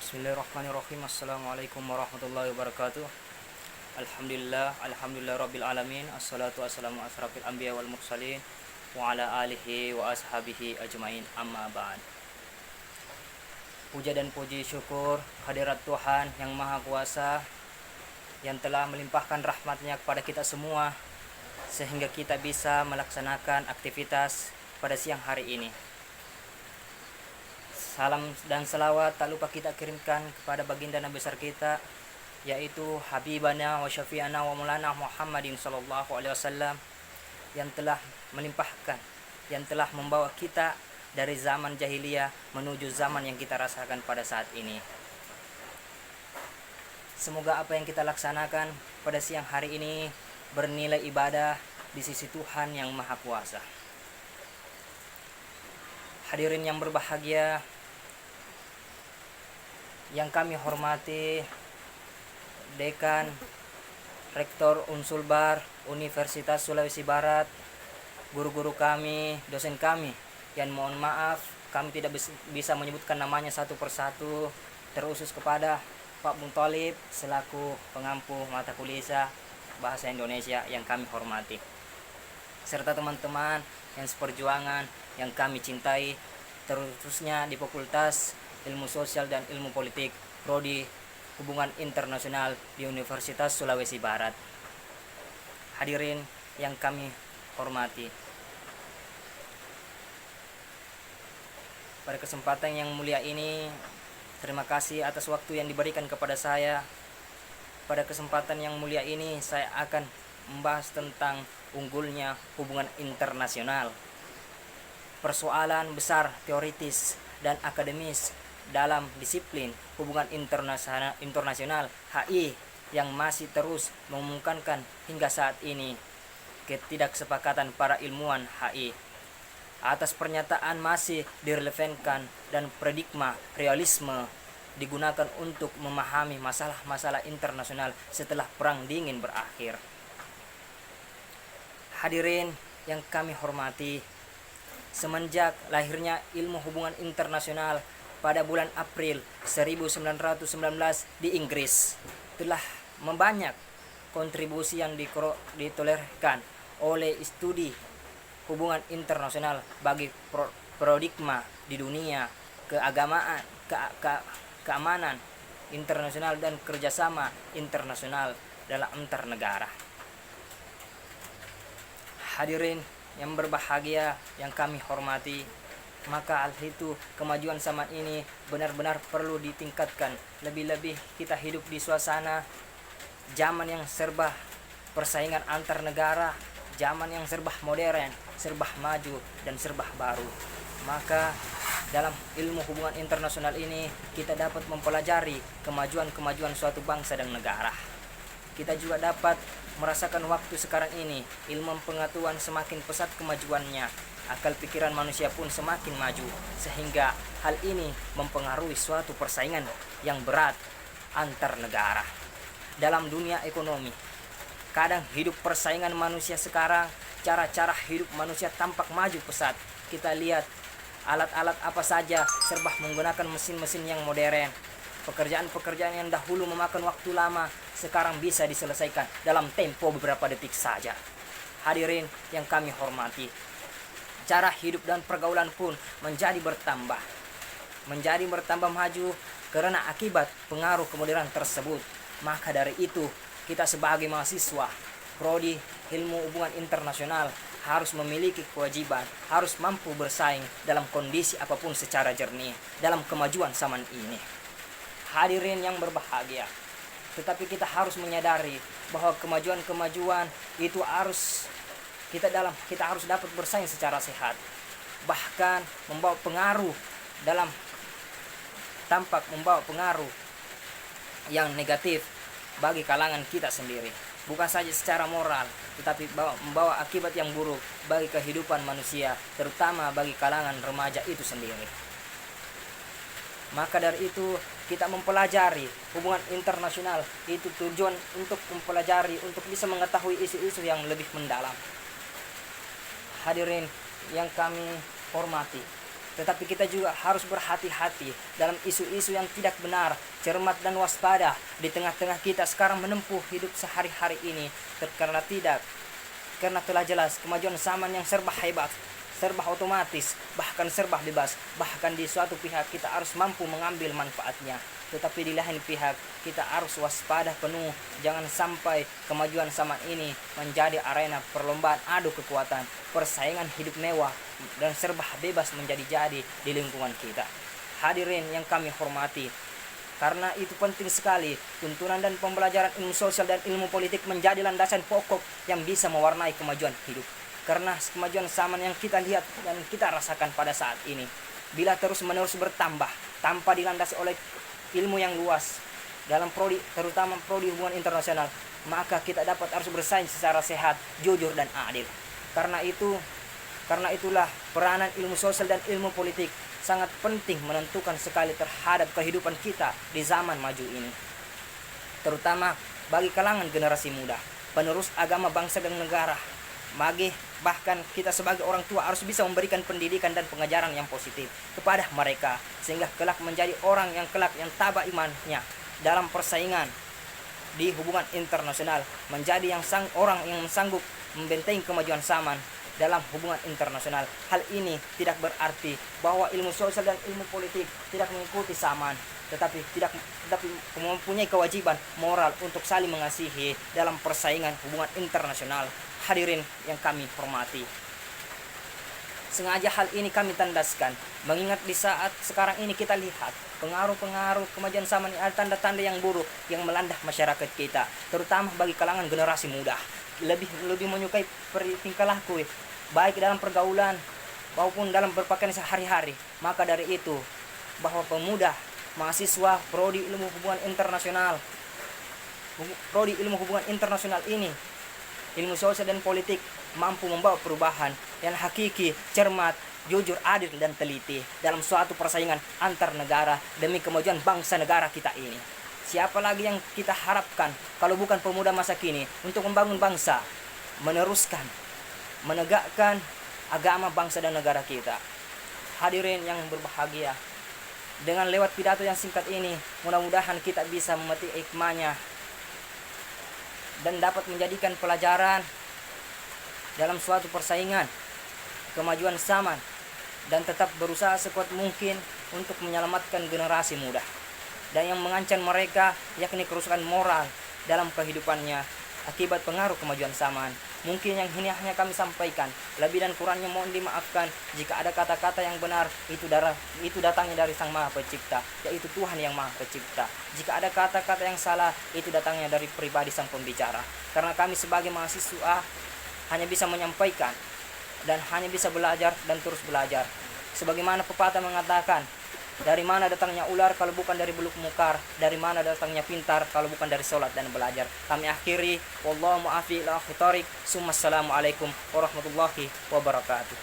Bismillahirrahmanirrahim. Assalamualaikum warahmatullahi wabarakatuh. Alhamdulillah rabbil alamin. Assalatu wassalamu asrafil anbiya wal mursalin wa ala alihi wa ashabihi ajmain, amma ba'd. Puja dan puji syukur hadirat Tuhan yang Maha Kuasa, yang telah melimpahkan rahmatnya kepada kita semua sehingga kita bisa melaksanakan aktivitas pada siang hari ini. Salam dan selawat tak lupa kita kirimkan kepada baginda Nabi besar kita, yaitu Habibana wa Syafi'ana wa Maulana Muhammadin sallallahu alaihi wasallam, yang telah melimpahkan, yang telah membawa kita dari zaman jahiliyah menuju zaman yang kita rasakan pada saat ini. Semoga apa yang kita laksanakan pada siang hari ini bernilai ibadah di sisi Tuhan yang Maha Kuasa. Hadirin yang berbahagia, yang kami hormati Dekan, Rektor Unsulbar Universitas Sulawesi Barat, guru-guru kami, dosen kami, yang mohon maaf kami tidak bisa menyebutkan namanya satu persatu, terusus kepada Pak Bung Thalib selaku pengampu mata kuliah bahasa Indonesia yang kami hormati, serta teman-teman yang seperjuangan yang kami cintai, terkhususnya di Fakultas Ilmu Sosial dan Ilmu Politik, Prodi Hubungan Internasional di Universitas Sulawesi Barat. Hadirin yang kami hormati, pada kesempatan yang mulia ini, terima kasih atas waktu yang diberikan kepada saya. Pada kesempatan yang mulia ini, saya akan membahas tentang unggulnya hubungan internasional, persoalan besar teoritis dan akademis dalam disiplin hubungan internasional HI yang masih terus memungkinkan hingga saat ini ketidaksepakatan para ilmuwan HI atas pernyataan masih direlevankan dan paradigma realisme digunakan untuk memahami masalah-masalah internasional setelah Perang Dingin berakhir. Hadirin yang kami hormati, semenjak lahirnya ilmu hubungan internasional pada bulan April 1919 di Inggris, telah membanyak kontribusi yang ditolerirkan oleh studi hubungan internasional bagi paradigma di dunia, keagamaan, keamanan internasional dan kerjasama internasional dalam antar negara. Hadirin yang berbahagia yang kami hormati, maka hal itu kemajuan zaman ini benar-benar perlu ditingkatkan. Lebih-lebih kita hidup di suasana zaman yang serba persaingan antar negara, zaman yang serba modern, serba maju dan serba baru. Maka dalam ilmu hubungan internasional ini kita dapat mempelajari kemajuan-kemajuan suatu bangsa dan negara. Kita juga dapat merasakan waktu sekarang ini ilmu pengetahuan semakin pesat kemajuannya, akal pikiran manusia pun semakin maju, sehingga hal ini mempengaruhi suatu persaingan yang berat antar negara. Dalam dunia ekonomi, kadang hidup persaingan manusia sekarang, cara-cara hidup manusia tampak maju pesat. Kita lihat alat-alat apa saja serba menggunakan mesin-mesin yang modern. Pekerjaan-pekerjaan yang dahulu memakan waktu lama sekarang bisa diselesaikan dalam tempo beberapa detik saja. Hadirin yang kami hormati, cara hidup dan pergaulan pun menjadi bertambah maju karena akibat pengaruh kemodernan tersebut. Maka dari itu, kita sebagai mahasiswa prodi ilmu hubungan internasional harus memiliki kewajiban, harus mampu bersaing dalam kondisi apapun secara jernih dalam kemajuan zaman ini. Hadirin yang berbahagia, tetapi kita harus menyadari bahwa kemajuan-kemajuan itu harus kita harus dapat bersaing secara sehat, bahkan membawa pengaruh yang negatif bagi kalangan kita sendiri, bukan saja secara moral, tetapi membawa akibat yang buruk bagi kehidupan manusia, terutama bagi kalangan remaja itu sendiri. Maka dari itu kita mempelajari hubungan internasional itu tujuan untuk mempelajari, untuk bisa mengetahui isu-isu yang lebih mendalam. Hadirin yang kami hormati, Tetapi kita juga harus berhati-hati dalam isu-isu yang tidak benar, cermat dan waspada di tengah-tengah kita sekarang menempuh hidup sehari-hari ini. Karena telah jelas kemajuan zaman yang serba hebat, serba otomatis, bahkan serba bebas. Bahkan di suatu pihak kita harus mampu mengambil manfaatnya. Tetapi di lain pihak kita harus waspada penuh. Jangan sampai kemajuan zaman ini menjadi arena perlombaan adu kekuatan, persaingan hidup mewah, dan serba bebas menjadi-jadi di lingkungan kita. Hadirin yang kami hormati, karena itu penting sekali tuntunan dan pembelajaran ilmu sosial dan ilmu politik menjadi landasan pokok yang bisa mewarnai kemajuan hidup. Karena kemajuan zaman yang kita lihat dan kita rasakan pada saat ini, bila terus-menerus bertambah tanpa dilandasi oleh ilmu yang luas dalam prodi, terutama prodi hubungan internasional, maka kita dapat harus bersaing secara sehat, jujur dan adil. Karena itulah peranan ilmu sosial dan ilmu politik sangat penting menentukan sekali terhadap kehidupan kita di zaman maju ini. Terutama bagi kalangan generasi muda, penerus agama bangsa dan negara. Bahkan kita sebagai orang tua harus bisa memberikan pendidikan dan pengajaran yang positif kepada mereka, sehingga kelak menjadi orang yang tabah imannya dalam persaingan di hubungan internasional, menjadi orang yang sanggup membentengi kemajuan zaman dalam hubungan internasional. Hal ini tidak berarti bahwa ilmu sosial dan ilmu politik tidak mengikuti zaman, tetapi mempunyai kewajiban moral untuk saling mengasihi dalam persaingan hubungan internasional. Hadirin yang kami hormati, sengaja hal ini kami tandaskan mengingat di saat sekarang ini kita lihat pengaruh-pengaruh kemajuan zaman ini, ada tanda-tanda yang buruk yang melanda masyarakat kita, terutama bagi kalangan generasi muda. Lebih menyukai tingkah laku baik dalam pergaulan maupun dalam berpakaian sehari-hari. Maka dari itu, bahwa pemuda mahasiswa prodi ilmu hubungan internasional ini, ilmu sosial dan politik, mampu membawa perubahan yang hakiki, cermat, jujur, adil dan teliti dalam suatu persaingan antar negara demi kemajuan bangsa negara kita ini. Siapa lagi yang kita harapkan kalau bukan pemuda masa kini untuk membangun bangsa, meneruskan, menegakkan agama bangsa dan negara kita. Hadirin yang berbahagia, dengan lewat pidato yang singkat ini, mudah-mudahan kita bisa memetik hikmahnya dan dapat menjadikan pelajaran dalam suatu persaingan kemajuan zaman, dan tetap berusaha sekuat mungkin untuk menyelamatkan generasi muda dan yang mengancam mereka, yakni kerusakan moral dalam kehidupannya akibat pengaruh kemajuan zaman. Mungkin yang ini hanya kami sampaikan, lebih dan kurangnya mohon dimaafkan. Jika ada kata-kata yang benar, itu datangnya dari Sang Maha Pencipta, yaitu Tuhan yang Maha Pencipta. Jika ada kata-kata yang salah, itu datangnya dari pribadi sang pembicara. Karena kami sebagai mahasiswa hanya bisa menyampaikan dan hanya bisa belajar dan terus belajar. Sebagaimana pepatah mengatakan, dari mana datangnya ular kalau bukan dari beluk mukar? Dari mana datangnya pintar kalau bukan dari sholat dan belajar? Kami akhiri, wallahu mu'afi ila akhitarik. Assalamualaikum warahmatullahi wabarakatuh.